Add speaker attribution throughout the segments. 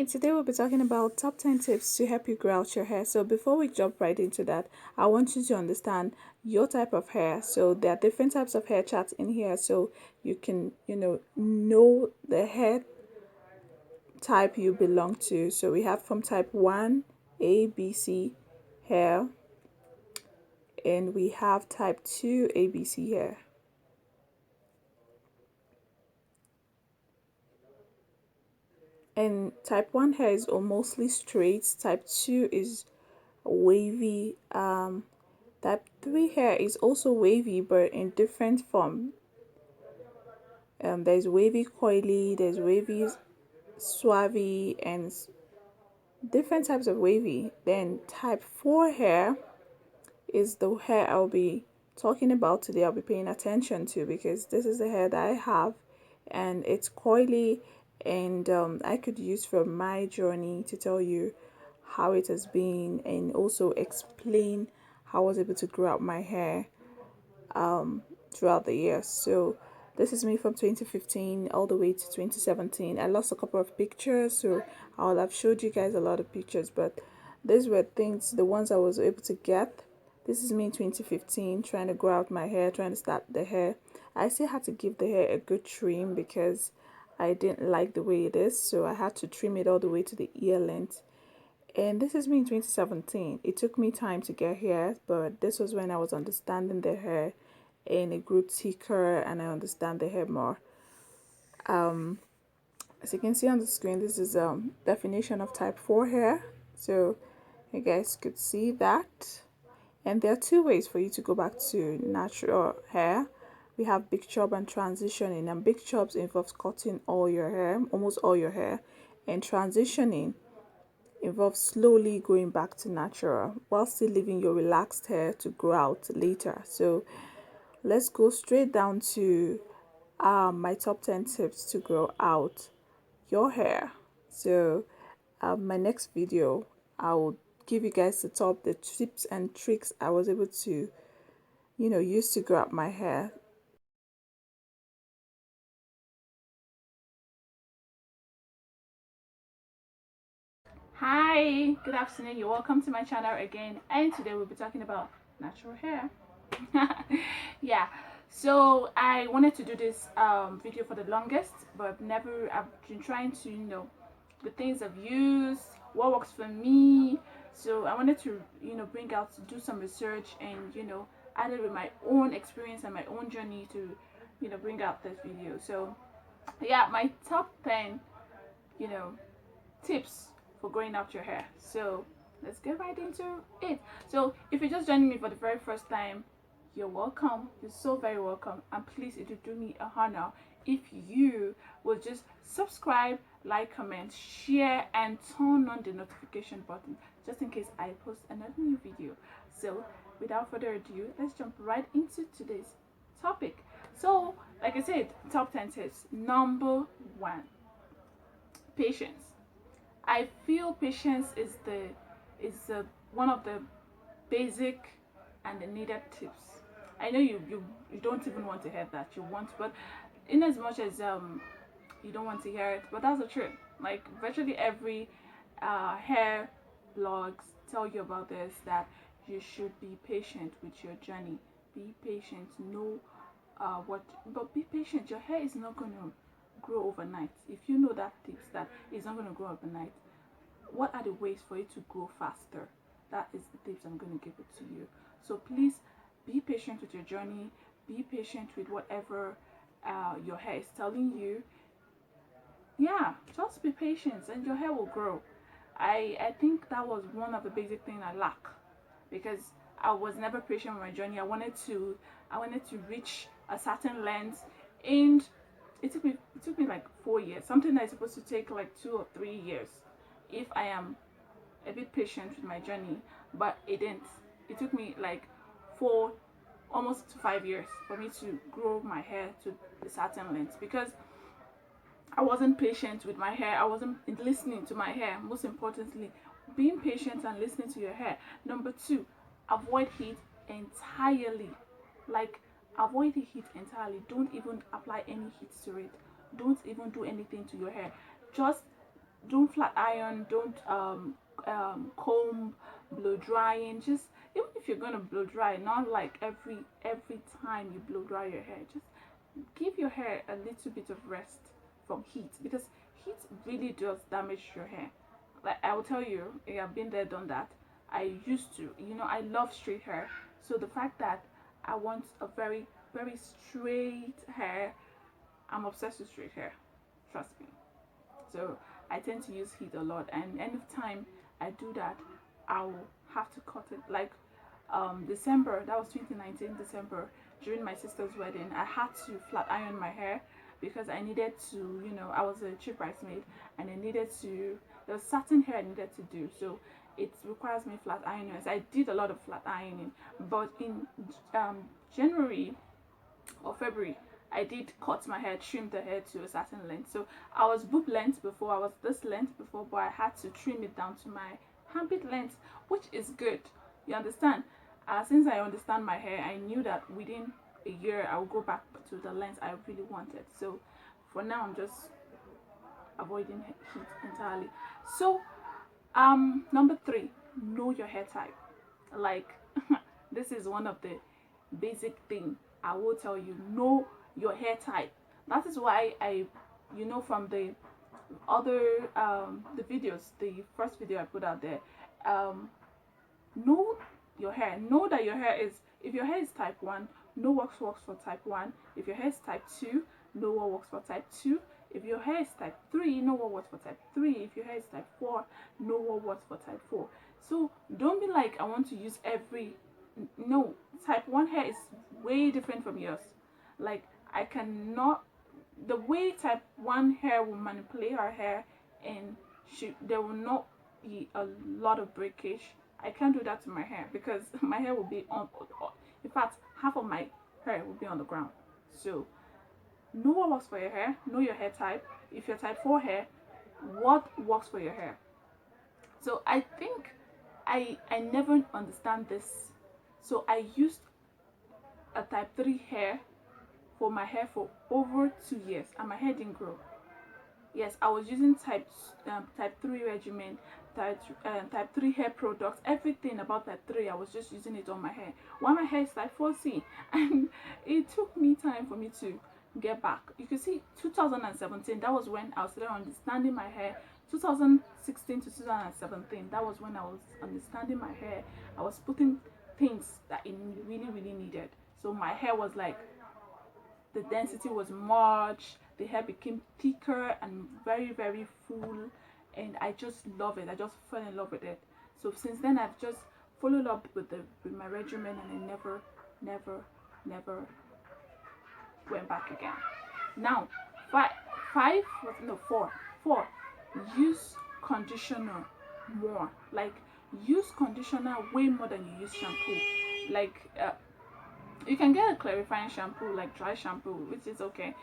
Speaker 1: Hey, today we'll be talking about top 10 tips to help you grow out your hair. So, before we jump right into that, I want you to understand your type of hair. So, there are different types of hair charts in here, so you can, know the hair type you belong to. So, we have from type 1, A, B, C hair, and we have type 2, A, B, C hair. And type 1 hair is mostly straight, type 2 is wavy. Type 3 hair is also wavy but in different form. There's wavy coily, there's wavy suave, and different types of wavy. Then type 4 hair is the hair I'll be talking about today. I'll be paying attention to because this is the hair that I have, and it's coily, and I could use from my journey to tell you how it has been and also explain how I was able to grow out my hair throughout the years. So this is me from 2015 all the way to 2017. I lost a couple of pictures, so I'll have showed you guys a lot of pictures, but these were things, the ones I was able to get. This is me in 2015 trying to grow out my hair, trying to start the hair. I still had to give the hair a good trim because I didn't like the way it is, so I had to trim it all the way to the ear length. And this is me in 2017. It took me time to get here, but this was when I was understanding the hair and it grew thicker and I understand the hair more. As you can see on the screen, this is definition of type 4 hair. So you guys could see that. And there are two ways for you to go back to natural hair. We have big chop and transitioning, and big chops involves cutting all your hair, almost all your hair, and transitioning involves slowly going back to natural while still leaving your relaxed hair to grow out later. So let's go straight down to my top 10 tips to grow out your hair. So my next video, I will give you guys the tips and tricks I was able to use to grow out my hair. Hi, good afternoon. You're welcome to my channel again, and today we'll be talking about natural hair. Yeah, so I wanted to do this video for the longest, but I've been trying to the things I've used, what works for me. So I wanted to bring out, do some research, and add it with my own experience and my own journey to bring out this video. So yeah, my top 10 you know tips for growing out your hair. So let's get right into it. So if you're just joining me for the very first time, you're welcome. You're so very welcome. And please, it would do me a honor if you would just subscribe, like, comment, share, and turn on the notification button just in case I post another new video. So without further ado, let's jump right into today's topic. So like I said, top 10 tips. Number one, patience. I feel patience is one of the basic and the needed tips. I know you don't even want to hear that. You want, but in as much as you don't want to hear it, but that's the truth. Like virtually every hair blogs tell you about this, that you should be patient with your journey. Be patient. Know but be patient. Your hair is not going to grow overnight. If you know that tips, that it's not going to grow overnight, what are the ways for it to grow faster? That is the tips I'm going to give it to you. So please be patient with your journey. Be patient with whatever your hair is telling you. Yeah, just be patient and your hair will grow. I think that was one of the basic things I lack, because I was never patient with my journey. I wanted to reach a certain length, and it took me like 4 years, something that's supposed to take like 2 or 3 years if I am a bit patient with my journey, but it didn't. It took me like 4, almost to 5 years for me to grow my hair to a certain length, because I wasn't patient with my hair. I wasn't listening to my hair. Most importantly, being patient and listening to your hair. Number two, avoid heat entirely. Like, avoid the heat entirely. Don't even apply any heat to it. Don't even do anything to your hair. Just don't flat iron, don't comb, blow drying. Just even if you're gonna blow dry, not like every time you blow dry your hair, just give your hair a little bit of rest from heat, because heat really does damage your hair. Like I will tell you, I've been there, done that. I used to, I love straight hair. So the fact that I want a very, very straight hair, I'm obsessed with straight hair. Trust me. So I tend to use heat a lot, and anytime I do that, I'll have to cut it. Like December, that was 2019 December, during my sister's wedding, I had to flat iron my hair because I needed to, I was a chief bridesmaid, and I needed to, there was certain hair I needed to do. So it requires me flat ironing. So I did a lot of flat ironing, but in January or February, I did cut my hair, trim the hair to a certain length. So I was boob length before, I was this length before, but I had to trim it down to my armpit length, which is good. You understand? Since I understand my hair, I knew that within a year I will go back to the length I really wanted. So for now, I'm just avoiding heat entirely. So number three, know your hair type. Like this is one of the basic thing I will tell you. Know your hair type. That is why I, from the other the videos, the first video I put out there, um know your hair. Know that your hair is, if your hair is type 1, know what works for type 1. If your hair is type 2, know what works for type 2. If your hair is type 3, know what works for type 3. If your hair is type 4, know what works for type 4. So don't be like, I want to use every, no. Type 1 hair is way different from yours. Like I cannot, the way type 1 hair will manipulate our hair, and there will not be a lot of breakage. I can't do that to my hair because my hair will be in fact, half of my hair will be on the ground. So know what works for your hair, know your hair type. If you're type 4 hair, what works for your hair? So I think I never understand this. So I used a type 3 hair for my hair for over 2 years, and my hair didn't grow. Yes, I was using type 3 regimen, type 3 hair products, everything about type 3. I was just using it on my hair. While my hair is type 4C, and it took me time for me to get back. You can see 2017, that was when I was started understanding my hair. 2016 to 2017, that was when I was understanding my hair. I was putting things that it really, really needed. So my hair was like, the density was much, the hair became thicker and very, very full, and I just love it. I just fell in love with it. So since then, I've just followed up with my regimen, and I never never went back again. Now, five, no, four, use conditioner more. Like use conditioner way more than you use shampoo. Like you can get a clarifying shampoo like dry shampoo, which is okay,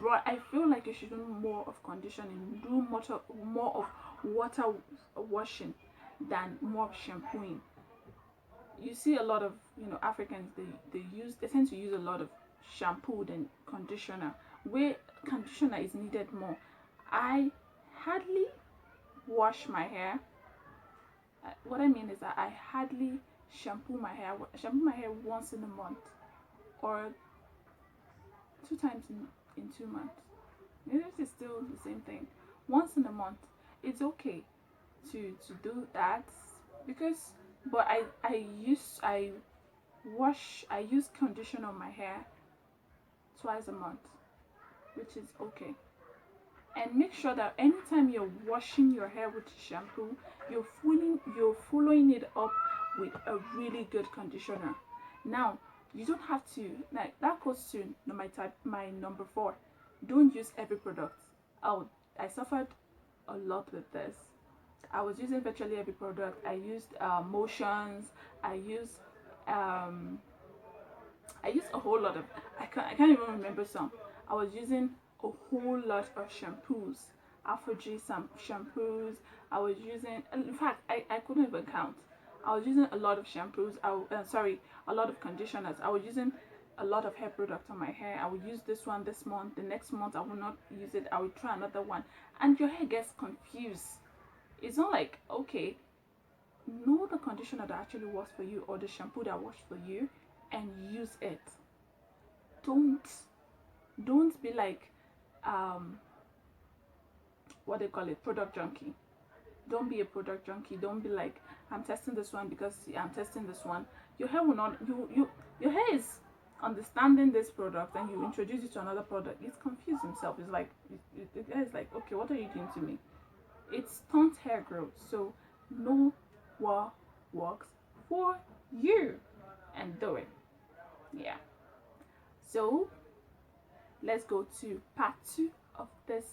Speaker 1: but I feel like you should do more of conditioning, do more of water washing than more of shampooing. You see a lot of, Africans, they tend to use a lot of shampoo than conditioner, where conditioner is needed more. I hardly wash my hair. What I mean is that I hardly shampoo my hair once in a month, or 2 times in 2 months. It is still the same thing. Once in a month, it's okay to do that, because, but I use conditioner on my hair twice a month, which is okay. And make sure that anytime you're washing your hair with shampoo, you're following it up with a really good conditioner. Now, you don't have to, like, that goes to my number 4. Don't use every product. Oh, I suffered a lot with this. I was using virtually every product. I used motions. I used um, I used a whole lot of, I can't even remember some. I was using a whole lot of shampoos, Afro-G some shampoos. I was using, in fact, I couldn't even count. I was using a lot of shampoos. Sorry, a lot of conditioners. I was using a lot of hair product on my hair. I will use this one this month, the next month I will not use it, I will try another one, and your hair gets confused. It's not like, okay, know the conditioner that actually works for you or the shampoo that works for you and use it. Don't be like what they call it, product junkie. Don't be a product junkie. Don't be like, I'm testing this one because I'm testing this one. Your hair will not, your hair is understanding this product, and you introduce it to another product, it's confused himself. It's like the guy is like, okay, what are you doing to me? It stunts hair growth. So know what works for you and do it. Yeah. So let's go to part 2 of this